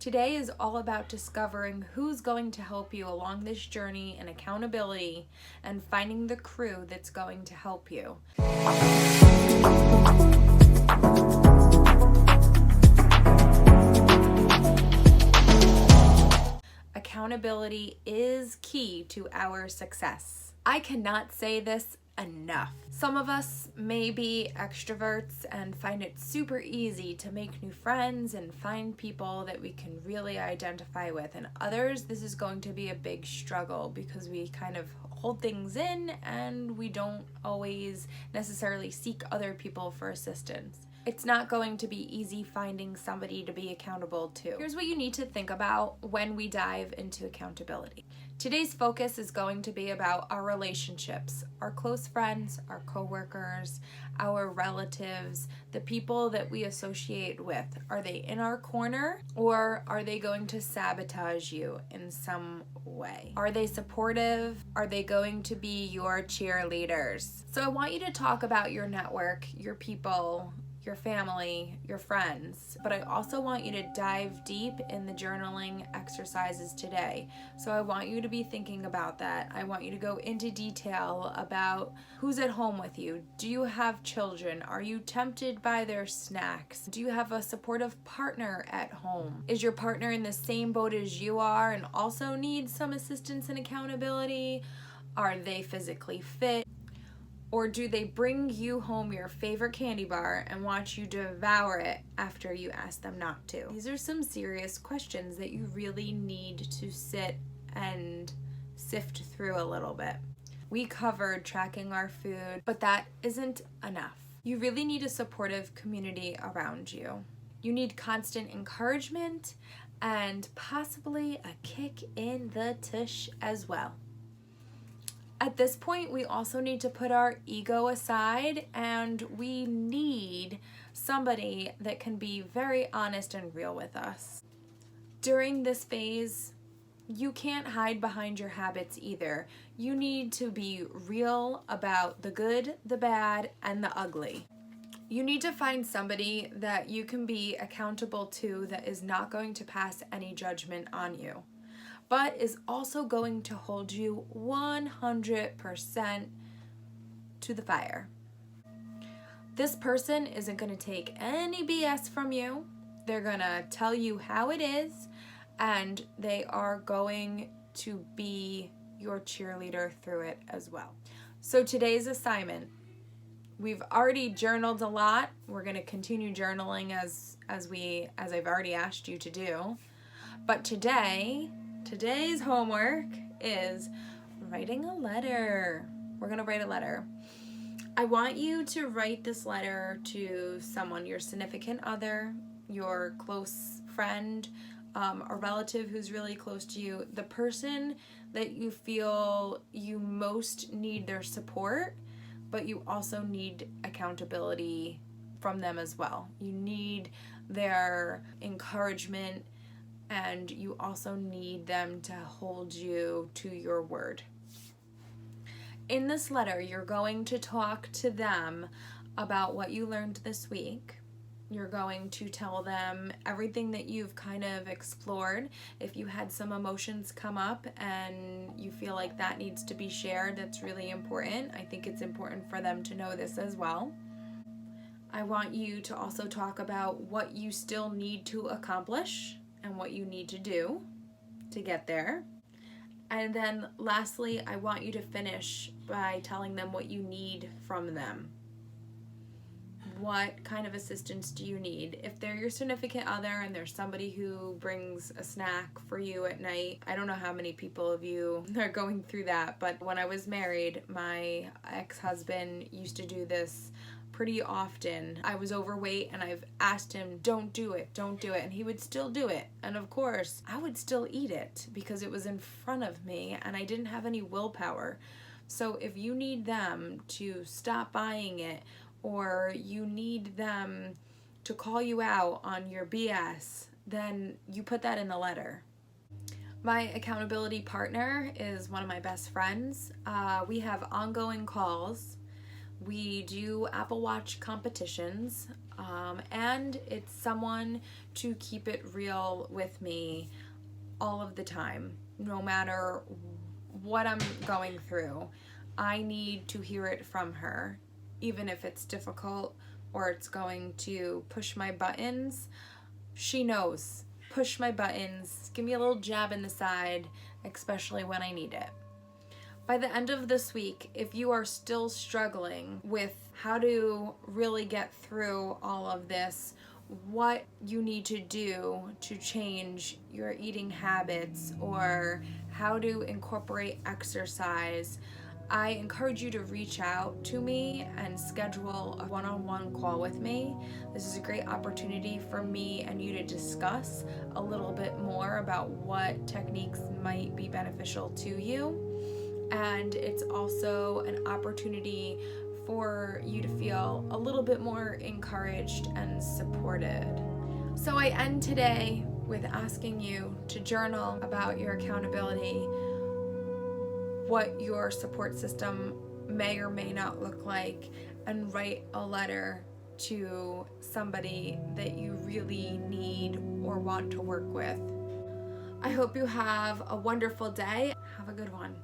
Today is all about discovering who's going to help you along this journey in accountability and finding the crew that's going to help you. Accountability is key to our success. I cannot say this enough. Some of us may be extroverts and find it super easy to make new friends and find people that we can really identify with. And others, this is going to be a big struggle because we kind of hold things in and we don't always necessarily seek other people for assistance. It's not going to be easy finding somebody to be accountable to. Here's what you need to think about when we dive into accountability. Today's focus is going to be about our relationships, our close friends, our coworkers, our relatives, the people that we associate with. Are they in our corner or are they going to sabotage you in some way? Are they supportive? Are they going to be your cheerleaders? So I want you to talk about your network, your people, your family, your friends, but I also want you to dive deep in the journaling exercises today. So I want you to be thinking about that. I want you to go into detail about who's at home with you. Do you have children? Are you tempted by their snacks? Do you have a supportive partner at home? Is your partner in the same boat as you are and also needs some assistance and accountability? Are they physically fit? Or do they bring you home your favorite candy bar and watch you devour it after you ask them not to? These are some serious questions that you really need to sit and sift through a little bit. We covered tracking our food, but that isn't enough. You really need a supportive community around you. You need constant encouragement and possibly a kick in the tush as well. At this point, we also need to put our ego aside and we need somebody that can be very honest and real with us. During this phase, you can't hide behind your habits either. You need to be real about the good, the bad, and the ugly. You need to find somebody that you can be accountable to that is not going to pass any judgment on you, but is also going to hold you 100% to the fire. This person isn't going to take any BS from you. They're going to tell you how it is, and they are going to be your cheerleader through it as well. So today's assignment, we've already journaled a lot. We're going to continue journaling as I've already asked you to do. But today's homework is writing a letter. We're going to write a letter. I want you to write this letter to someone, your significant other, your close friend, a relative who's really close to you, the person that you feel you most need their support, but you also need accountability from them as well. You need their encouragement, and you also need them to hold you to your word. In this letter, you're going to talk to them about what you learned this week. You're going to tell them everything that you've kind of explored. If you had some emotions come up and you feel like that needs to be shared, that's really important. I think it's important for them to know this as well. I want you to also talk about what you still need to accomplish and what you need to do to get there. And then lastly, I want you to finish by telling them what you need from them. What kind of assistance do you need? If they're your significant other and there's somebody who brings a snack for you at night, I don't know how many people of you are going through that, but when I was married, my ex-husband used to do this pretty often. I was overweight and I've asked him, don't do it, and he would still do it. And of course, I would still eat it because it was in front of me and I didn't have any willpower. So if you need them to stop buying it, or you need them to call you out on your BS, then you put that in the letter. My accountability partner is one of my best friends. We have ongoing calls We do Apple Watch competitions, and it's someone to keep it real with me all of the time, no matter what I'm going through. I need to hear it from her, even if it's difficult or it's going to push my buttons. She knows. Push my buttons, give me a little jab in the side, especially when I need it. By the end of this week, if you are still struggling with how to really get through all of this, what you need to do to change your eating habits or how to incorporate exercise, I encourage you to reach out to me and schedule a one-on-one call with me. This is a great opportunity for me and you to discuss a little bit more about what techniques might be beneficial to you. And it's also an opportunity for you to feel a little bit more encouraged and supported. So I end today with asking you to journal about your accountability, what your support system may or may not look like, and write a letter to somebody that you really need or want to work with. I hope you have a wonderful day. Have a good one.